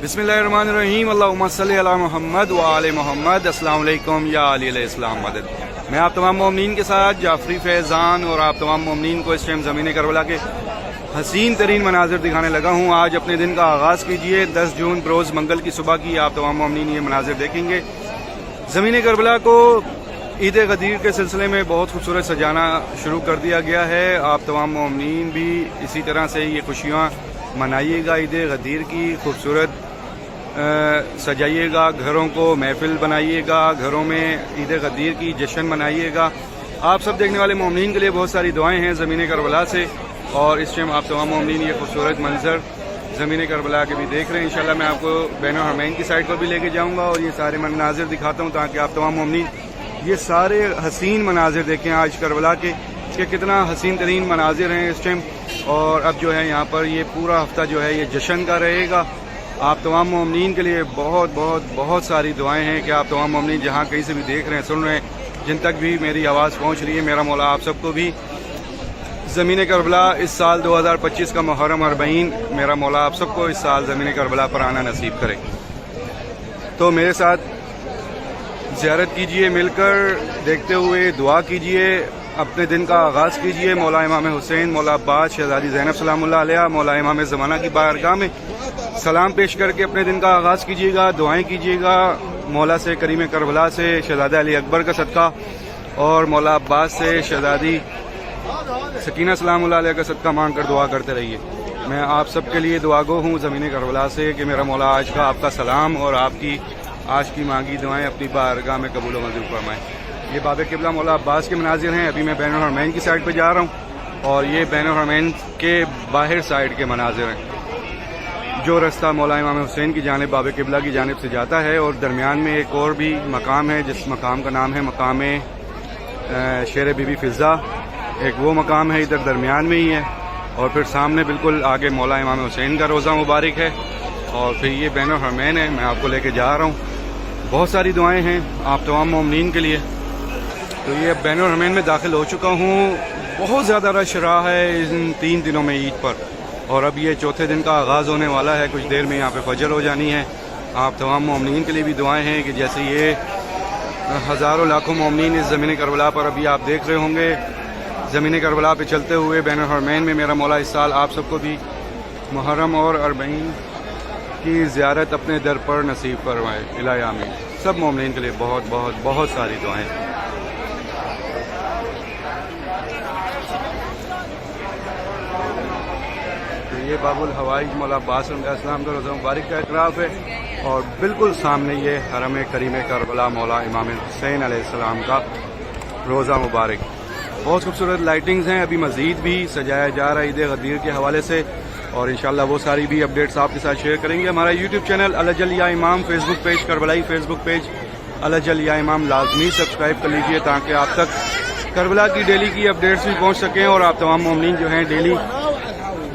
बिस्मिल्लाहिर्रहमानिर्रहीम अल्लाहुम्मा सल्ली अला मुहम्मद व आले मोहम्मद। अस्सलाम वालेकुम या अली अलैहिस्सलाम मदद। मैं आप तमाम मोमिनीन के साथ जाफरी फैज़ान और आप तमाम मोमिनीन को इस टाइम ज़मीन करबला के हसीन तरीन मनाजिर दिखाने लगा हूँ। आज अपने दिन का आगाज़ कीजिए। 10 जून रोज़ मंगल की सुबह की आप तमाम मोमिनीन ये मनाजिर देखेंगे। ज़मीन करबला को ईद गदीर के सिलसिले में बहुत खूबसूरत सजाना शुरू कर दिया गया है। आप तमाम मोमिनीन भी इसी तरह से ये खुशियाँ मनाइएगा। ईद गदीर की खूबसूरत सजाइएगा, घरों को महफिल बनाइएगा, घरों में ईद गदीर की जश्न मनाइएगा। आप सब देखने वाले मोमिनीन के लिए बहुत सारी दुआएं हैं ज़मीन करबला से। और इस टाइम आप तमाम मोमिनीन ये खूबसूरत मंजर ज़मीन करबला के भी देख रहे हैं। इंशाल्लाह मैं आपको बैनुल हरमैन की साइड पर भी लेके जाऊंगा और ये सारे मनाजिर दिखाता हूँ ताकि आप तमाम मोमिनीन ये सारे हसीन मनाजिर देखें आज करबला के कि कितना हसीन तरीन मनाजिर हैं इस टाइम। और अब जो है यहाँ पर ये पूरा हफ्ता जो है ये जश्न का रहेगा। आप तमाम मोमिनीन के लिए बहुत बहुत बहुत सारी दुआएं हैं कि आप तमाम मोमिनीन जहाँ कहीं से भी देख रहे हैं, सुन रहे हैं, जिन तक भी मेरी आवाज़ पहुँच रही है, मेरा मौला आप सबको भी ज़मीन करबला इस साल 2025 का मुहर्रम अरबईन मेरा मौला आप सबको इस साल ज़मीन करबला पर आना नसीब करे। तो मेरे साथ ज़ियारत कीजिए, मिलकर देखते हुए दुआ कीजिए, अपने दिन का आगाज़ कीजिए। मौला इमाम हुसैन, मौला अब्बास, शहज़ादी ज़ैनब सलामुल्लाह अलैहा, मौला इमाम ज़माना की बारगाह में सलाम पेश करके अपने दिन का आगाज़ कीजिएगा, दुआएं कीजिएगा। मौला से करीम करबला से शहज़ादा अली अकबर का सदका और मौला अब्बास से शहज़ादी सकीना सलामुल्लाह अलैहा का सदका मांग कर दुआ करते रहिए। मैं आप सबके लिए दुआगो हूँ ज़मीन करबला से कि मेरा मौला आज का आपका सलाम और आपकी आज की मांगी दुआएं अपनी बारगाह में कबूल मंजूर फरमाएं। ये बाब किबला मौला अब्बास के मनाजिर हैं। अभी मैं बैनुल हरमैन की साइड पर जा रहा हूँ और ये बैनुल हरमैन के बाहर साइड के मनाजिर हैं। जो रास्ता मौला इमाम हुसैन की जानिब बाब किबला की जानिब से जाता है और दरमियान में एक और भी मकाम है जिस मकाम का नाम है मकाम शेर बीबी फ़िज़ा। एक वो मकाम है इधर दरमियान में ही है और फिर सामने बिल्कुल आगे मौला इमाम हुसैन का रोज़ा मुबारक है और फिर ये बैनुल हरमैन है। मैं आपको लेके जा रहा हूँ। बहुत सारी दुआएं हैं आप तमाम मोमिनीन के लिए। तो ये बैनुल हरमैन में दाखिल हो चुका हूँ। बहुत ज़्यादा रश रहा है इन 3 दिनों में ईद पर और अब ये चौथे दिन का आगाज़ होने वाला है। कुछ देर में यहाँ पे फजर हो जानी है। आप तमाम मोमिनीन के लिए भी दुआएं हैं कि जैसे ये हज़ारों लाखों मोमिनीन इस ज़मीन करबला पर अभी आप देख रहे होंगे ज़मीन करबला पे चलते हुए बैनुल हरमैन में मेरा मौला इस साल आप सबको भी मुहर्रम और अरबईन की ज़ियारत अपने दर पर नसीब फरमाए। इलाही आमीन। सब मोमिनीन के लिए बहुत बहुत बहुत सारी दुआएं। तो ये बाबुल हवाइज मौला अब्बास अलैहिस्सलाम का रोज़ा मुबारक का इतराफ़ है और बिल्कुल सामने ये हरम करीम करबला मौला इमाम हुसैन अलैहिस्सलाम का रोज़ा मुबारक। बहुत खूबसूरत लाइटिंग्स हैं। अभी मज़ीद भी सजाया जा रहा है ईद गदीर के हवाले से और इंशाल्लाह वो सारी भी अपडेट्स आपके साथ शेयर करेंगे। हमारा यूट्यूब चैनल अलजल या इमाम, Facebook page Karbalai Facebook page अलजल या इमाम लाजमी सब्सक्राइब कर लीजिए ताकि आप तक करबला की डेली की अपडेट्स भी पहुंच सकें और आप तमाम मोमिनीन जो हैं डेली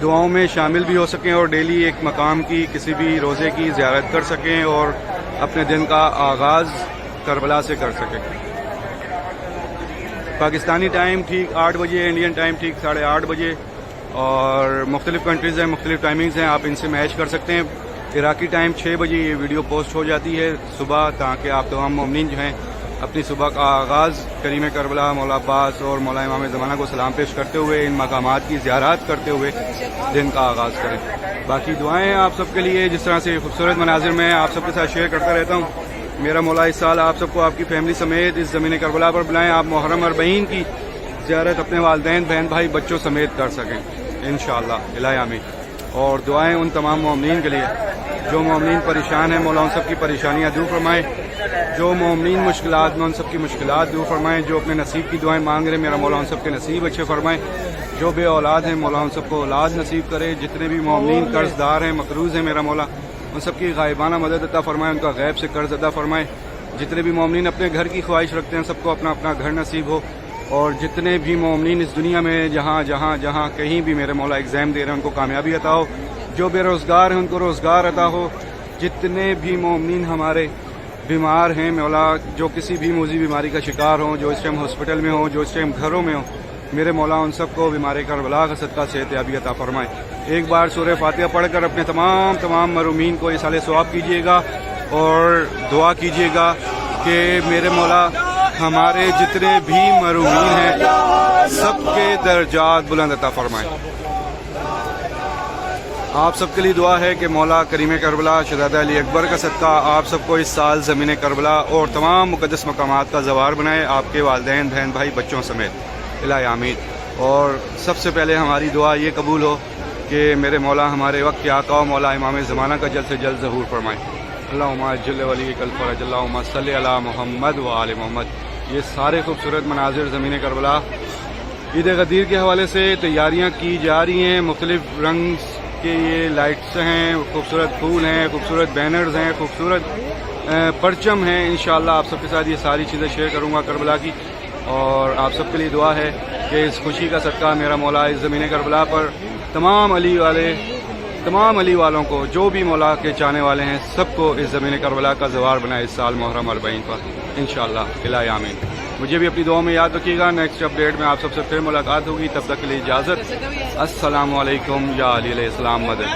दुआओं में शामिल भी हो सकें और डेली एक मकाम की किसी भी रोज़े की ज़ियारत कर सकें और अपने दिन का आगाज़ करबला से कर सकें। पाकिस्तानी टाइम ठीक 8 बजे, इंडियन टाइम ठीक 8:30 बजे और मुख्तलिफ कंट्रीज़ हैं, मुख्तलिफ टाइमिंग्स हैं, आप इनसे मैच कर सकते हैं। इराकी टाइम 6 बजे ये वीडियो पोस्ट हो जाती है सुबह ताकि आप तमाम मोमिनीन जो हैं अपनी सुबह का आगाज़ करीम करबला मौला अब्बास और मौला इमाम ज़माना को सलाम पेश करते हुए इन मकामात की ज़ियारत करते हुए दिन का आगाज़ करें। बाकी दुआएं आप सबके लिए। जिस तरह से खूबसूरत मनाजिर मैं आप सबके साथ शेयर करता रहता हूँ, मेरा मौला इस साल आप सबको आपकी फैमिली समेत इस ज़मीन करबला पर बुलाएं। आप मुहर्रम अरबईन की ज़ियारत अपने वालिदैन, बहन भाई, बच्चों समेत कर सकें इंशाअल्लाह। इलाही आमीन। और दुआएं उन तमाम मोमिनीन के लिए जो मोमिनीन परेशान हैं, मौला उन सब की परेशानियाँ दूर फरमाएँ। जो मोमिनीन मुश्किलात में उन सब की मुश्किलात दूर फरमाएँ। जो अपने नसीब की दुआएं मांग रहे मेरा मौला उन सब के नसीब अच्छे फरमाएँ। जो बे औलाद हैं मौला उन सबको औलाद नसीब करे। जितने भी मोमिनीन कर्जदार हैं, मकरूज़ हैं, मेरा मौला उन सब की गायबाना मदद अता फरमाए, उनका गैब से कर्ज अदा फरमाए। जितने भी मोमिनीन अपने घर की ख्वाहिश रखते हैं सबको अपना अपना घर नसीब हो और जितने भी मोमिनीन इस दुनिया में जहाँ जहाँ जहाँ कहीं भी मेरे मौला एग्ज़ाम दे रहे हैं उनको कामयाबी अता हो। जो बेरोज़गार हैं उनको रोज़गार अता हो। जितने भी मोमिनीन हमारे बीमार हैं मौला, जो किसी भी मूजी बीमारी का शिकार हों, जो इस टाइम हॉस्पिटल में हो, जो इस टाइम घरों में हो, मेरे मौला उन सबको बीमारी करबला का सदका सेहत याबी अता फरमाए। ایک بار سورہ فاتحہ پڑھ کر اپنے تمام مرحومین کو ایصال ثواب کیجیے گا اور دعا کیجیے گا کہ میرے مولا ہمارے جتنے بھی مرحومین ہیں سب کے درجات بلند عطا فرمائیں۔ آپ سب کے لیے دعا ہے کہ مولا کریم کربلا شہزادہ علی اکبر کا صدقہ آپ سب کو اس سال زمین کربلا اور تمام مقدس مقامات کا زوار بنائے، آپ کے والدین، بہن بھائی، بچوں سمیت، الہی آمین۔ اور سب سے پہلے ہماری دعا یہ قبول ہو کہ میرے مولا ہمارے وقت کے آقا و مولا امام زمانہ کا جلد سے جلد ظہور فرمائیں۔ اللہم اجل ولی کل فرج، اللہم صلی علی محمد و آل محمد۔ یہ سارے خوبصورت مناظر زمین کربلا عید غدیر کے حوالے سے تیاریاں کی جا رہی ہیں، مختلف رنگ کے یہ لائٹس ہیں، خوبصورت پھول ہیں، خوبصورت بینرز ہیں، خوبصورت پرچم ہیں۔ انشاءاللہ آپ سب کے ساتھ یہ ساری چیزیں شیئر کروں گا کربلا کی، اور آپ سب کے لیے دعا ہے کہ اس خوشی کا صدقہ میرا مولا اس زمین کربلا پر تمام علی والوں کو، جو بھی مولا کے چاہنے والے ہیں، سب کو اس زمین کربلا کا زوار بنائے اس سال محرم 40 پر انشاءاللہ، الہی آمین۔ مجھے بھی اپنی دعاؤں میں یاد رکھیے گا۔ نیکسٹ اپڈیٹ میں آپ سب سے پھر ملاقات ہوگی، تب تک کے لیے اجازت۔ السلام علیکم، یا علی علیہ السلام مدد۔